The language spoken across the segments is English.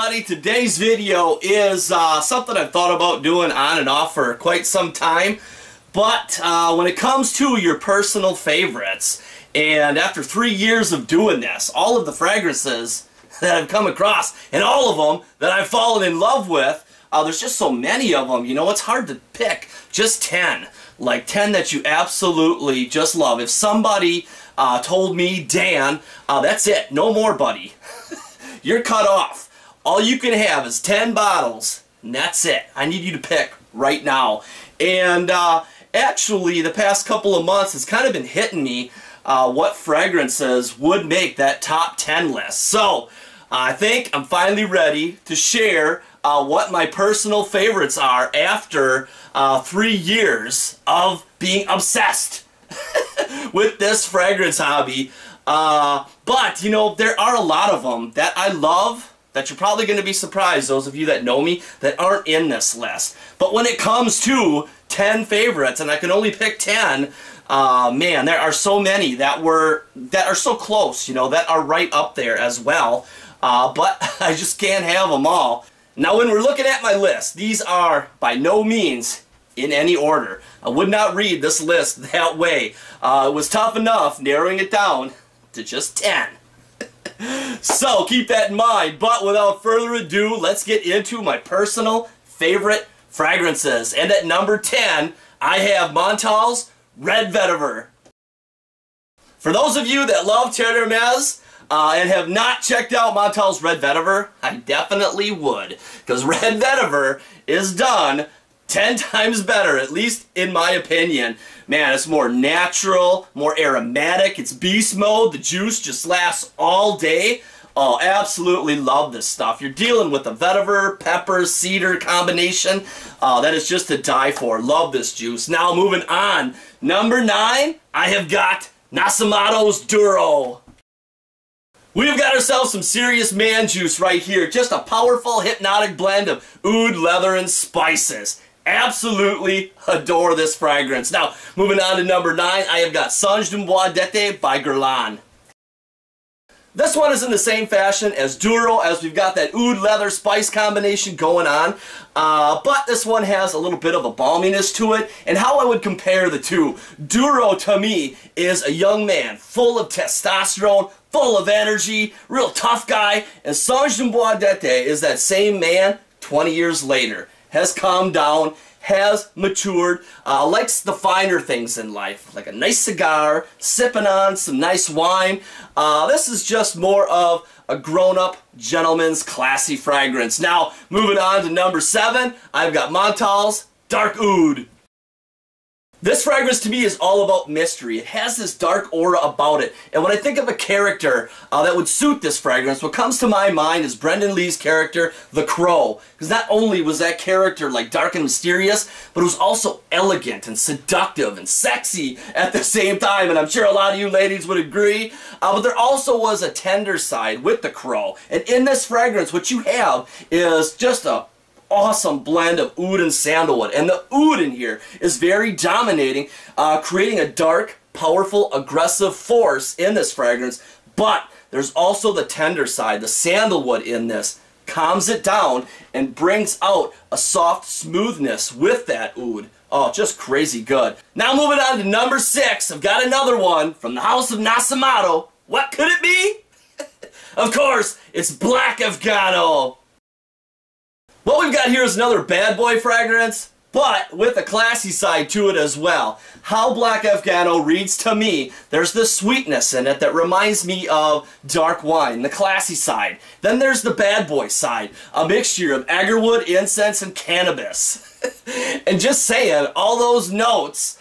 everybody. Today's video is something I've thought about doing on and off for quite some time. But when it comes to your personal favorites, and after 3 years of doing this, all of the fragrances that I've come across, and all of them that I've fallen in love with, there's just so many of them, you know, it's hard to pick just 10. Like 10 that you absolutely just love. If somebody told me, Dan, that's it, no more, buddy. You're cut off. All you can have is 10 bottles, and that's it. I need you to pick right now. And actually, the past couple of months, it's kind of been hitting me what fragrances would make that top 10 list. So, I think I'm finally ready to share what my personal favorites are after 3 years of being obsessed with this fragrance hobby. But, you know, there are a lot of them that I love that you're probably going to be surprised, those of you that know me, that aren't in this list. But when it comes to 10 favorites, and I can only pick 10, man, there are so many that are so close, you know, that are right up there as well. But I just can't have them all. Now, when we're looking at my list, these are by no means in any order. I would not read this list that way. It was tough enough narrowing it down to just 10. So keep that in mind. But without further ado, let's get into my personal favorite fragrances. And at number 10, I have Montal's Red Vetiver. For those of you that love Terre Hermes, and have not checked out Montal's Red Vetiver, I definitely would. Because Red Vetiver is done 10 times better, at least in my opinion. Man, it's more natural, more aromatic, it's beast mode, the juice just lasts all day. Oh, absolutely love this stuff. You're dealing with a vetiver, pepper, cedar combination. That is just to die for. Love this juice. Now moving on. Number 9, I have got Nasamato's Duro. We've got ourselves some serious man juice right here. Just a powerful, hypnotic blend of oud, leather, and spices. Absolutely adore this fragrance. Now, moving on to number 9, I have got Sange du Bois d'été by Guerlain. This one is in the same fashion as Duro, as we've got that oud, leather, spice combination going on. But this one has a little bit of a balminess to it. And how I would compare the two, Duro to me is a young man full of testosterone, full of energy, real tough guy. And Sange du Bois d'été is that same man 20 years later. Has calmed down, has matured, likes the finer things in life, like a nice cigar, sipping on some nice wine. This is just more of a grown-up gentleman's classy fragrance. Now, moving on to number 7, I've got Montal's Dark Oud. This fragrance to me is all about mystery. It has this dark aura about it. And when I think of a character that would suit this fragrance, what comes to my mind is Brendan Lee's character, the Crow. Because not only was that character like dark and mysterious, but it was also elegant and seductive and sexy at the same time. And I'm sure a lot of you ladies would agree. But there also was a tender side with the Crow. And in this fragrance, what you have is just a awesome blend of oud and sandalwood, and the oud in here is very dominating, creating a dark, powerful, aggressive force in this fragrance. But there's also the tender side. The sandalwood in this calms it down and brings out a soft smoothness with that oud. Oh, just crazy good. Now moving on to number 6, I've got another one from the house of Nasamato. What could it be? Of course, it's Black Afghano. What we've got here is another bad boy fragrance, but with a classy side to it as well. How Black Afghano reads to me, there's this sweetness in it that reminds me of dark wine, the classy side. Then there's the bad boy side, a mixture of agarwood, incense, and cannabis. And just saying all those notes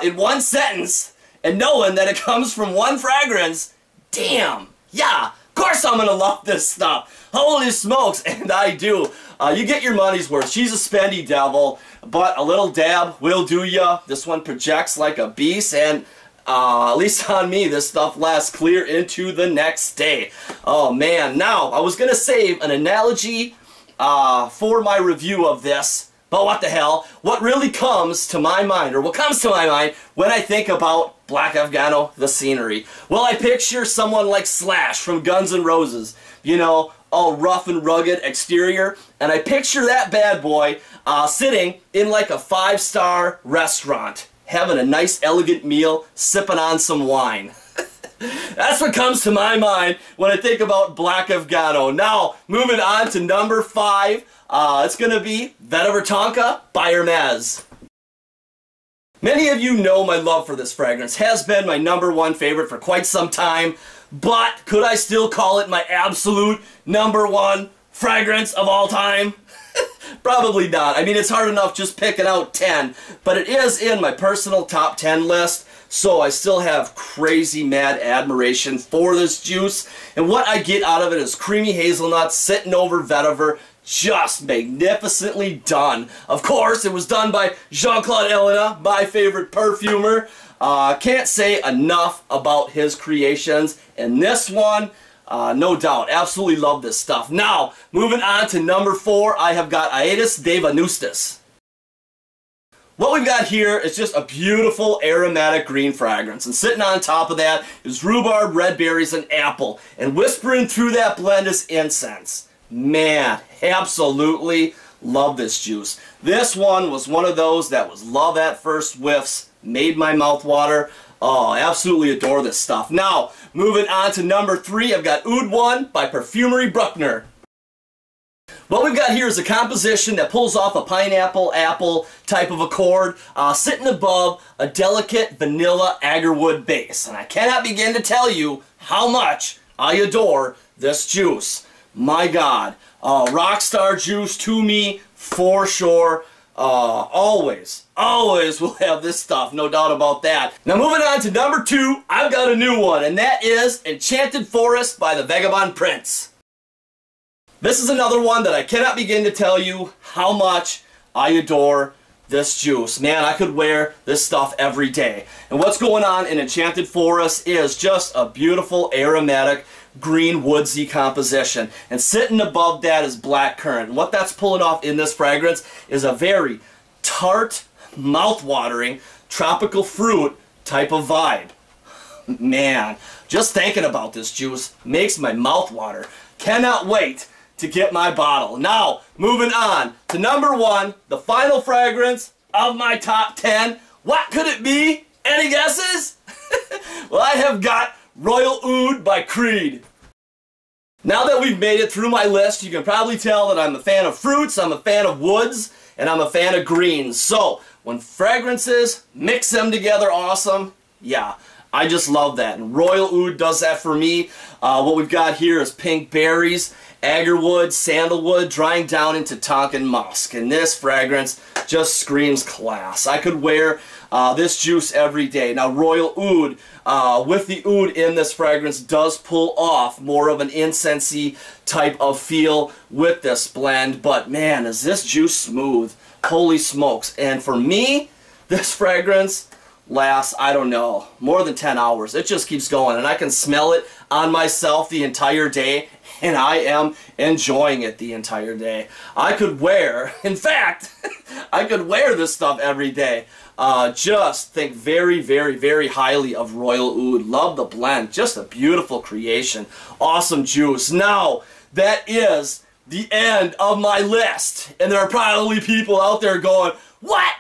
in one sentence, and knowing that it comes from one fragrance, damn, yeah, of course I'm going to love this stuff. Holy smokes, and I do. You get your money's worth. She's a spendy devil, but a little dab will do ya. This one projects like a beast, and at least on me, this stuff lasts clear into the next day. Oh man, now, I was going to save an analogy for my review of this, but what the hell? What really comes to my mind, or what comes to my mind when I think about Black Afghano, the scenery? Well, I picture someone like Slash from Guns N' Roses. You know, all rough and rugged exterior, and I picture that bad boy sitting in like a 5-star restaurant, having a nice elegant meal, sipping on some wine. That's what comes to my mind when I think about Black Afgano. Now, moving on to number 5, it's going to be Vetiver Tonka by Hermes. Many of you know my love for this fragrance. Has been my #1 favorite for quite some time, but could I still call it my absolute #1 fragrance of all time? Probably not. I mean, it's hard enough just picking out 10, but it is in my personal top 10 list, so I still have crazy mad admiration for this juice, and what I get out of it is creamy hazelnut sitting over vetiver, just magnificently done. Of course, it was done by Jean-Claude Ellena, my favorite perfumer. Can't say enough about his creations, and this one, no doubt, absolutely love this stuff. Now, moving on to number 4, I have got Aedes de Venustus. What we've got here is just a beautiful aromatic green fragrance, and sitting on top of that is rhubarb, red berries, and apple, and whispering through that blend is incense. Man, absolutely love this juice. This one was one of those that was love at first whiffs, made my mouth water. Oh, absolutely adore this stuff. Now, moving on to number 3, I've got Oud 1 by Perfumery Bruckner. What we've got here is a composition that pulls off a pineapple apple type of accord, sitting above a delicate vanilla agarwood base. And I cannot begin to tell you how much I adore this juice. My God, rockstar juice to me for sure. Always will have this stuff, no doubt about that. Now moving on to number 2, I've got a new one, and that is Enchanted Forest by the Vagabond Prince. This is another one that I cannot begin to tell you how much I adore this juice. Man, I could wear this stuff every day. And what's going on in Enchanted Forest is just a beautiful aromatic green woodsy composition, and sitting above that is blackcurrant. And what that's pulling off in this fragrance is a very tart, mouth-watering, tropical fruit type of vibe. Man, just thinking about this juice makes my mouth water. Cannot wait to get my bottle. Now, moving on to number 1, the final fragrance of my top 10. What could it be? Any guesses? Well, I have got Royal Oud by Creed. Now that we've made it through my list, you can probably tell that I'm a fan of fruits, I'm a fan of woods, and I'm a fan of greens. So, when fragrances mix them together awesome, yeah, I just love that. And Royal Oud does that for me. What we've got here is pink berries, agarwood, sandalwood, drying down into Tonkin musk. And this fragrance just screams class. I could wear this juice every day. Now Royal Oud, with the oud in this fragrance, does pull off more of an incensey type of feel with this blend. But man, is this juice smooth. Holy smokes. And for me, this fragrance lasts, I don't know, more than 10 hours. It just keeps going, and I can smell it on myself the entire day, and I am enjoying it the entire day. I could wear, in fact, I could wear this stuff every day. Just think very, very, very highly of Royal Oud. Love the blend. Just a beautiful creation. Awesome juice. Now, that is the end of my list. And there are probably people out there going, what?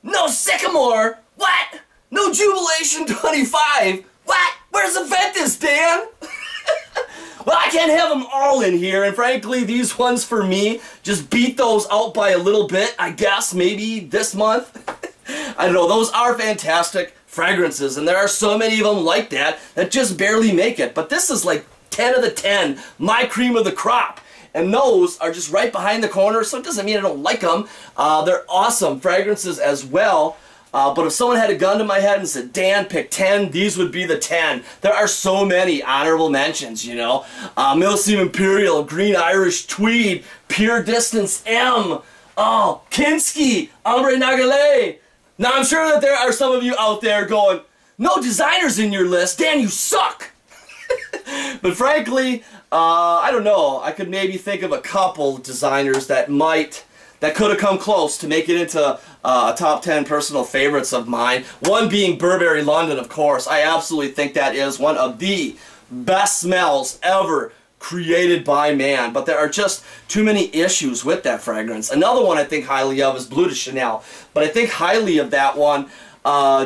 No Sycamore? What? No Jubilation 25? What? Where's the Ventus, Dan? Well, I can't have them all in here, and frankly, these ones for me just beat those out by a little bit, I guess, maybe this month. I don't know, those are fantastic fragrances, and there are so many of them like that that just barely make it. But this is like 10 of the 10, my cream of the crop. And those are just right behind the corner, so it doesn't mean I don't like them. They're awesome fragrances as well. But if someone had a gun to my head and said, Dan, pick 10, these would be the 10. There are so many honorable mentions, you know. Millseam Imperial, Green Irish Tweed, Pure Distance M, oh, Kinski, Ombre Nagale. Now, I'm sure that there are some of you out there going, no designers in your list, Dan, you suck. But frankly, I don't know. I could maybe think of a couple designers that could have come close to make it into top 10 personal favorites of mine. One being Burberry London, of course. I absolutely think that is one of the best smells ever created by man, but there are just too many issues with that fragrance. Another one I think highly of is Bleu de Chanel, but I think highly of that one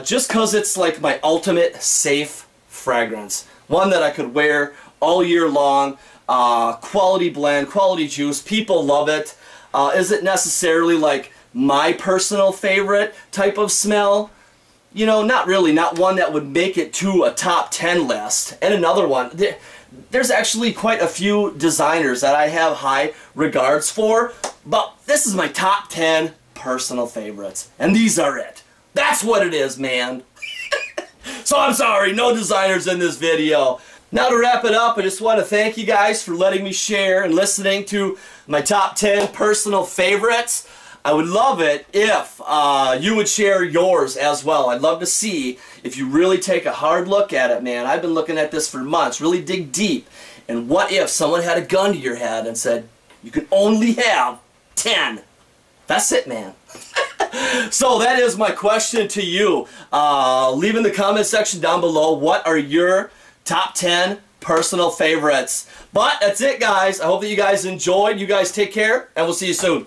just because it's like my ultimate safe fragrance. One that I could wear all year long, quality blend, quality juice, people love it. Is it necessarily like my personal favorite type of smell? You know, not really, not one that would make it to a top 10 list. And another one, there's actually quite a few designers that I have high regards for, but this is my top 10 personal favorites. And these are it. That's what it is, man. So I'm sorry, no designers in this video. Now to wrap it up, I just want to thank you guys for letting me share and listening to my top 10 personal favorites. I would love it if you would share yours as well. I'd love to see if you really take a hard look at it, man. I've been looking at this for months, really dig deep. And what if someone had a gun to your head and said, you can only have 10? That's it, man. So that is my question to you. Leave in the comment section down below, what are your top 10 personal favorites? But that's it, guys. I hope that you guys enjoyed. You guys take care, and we'll see you soon.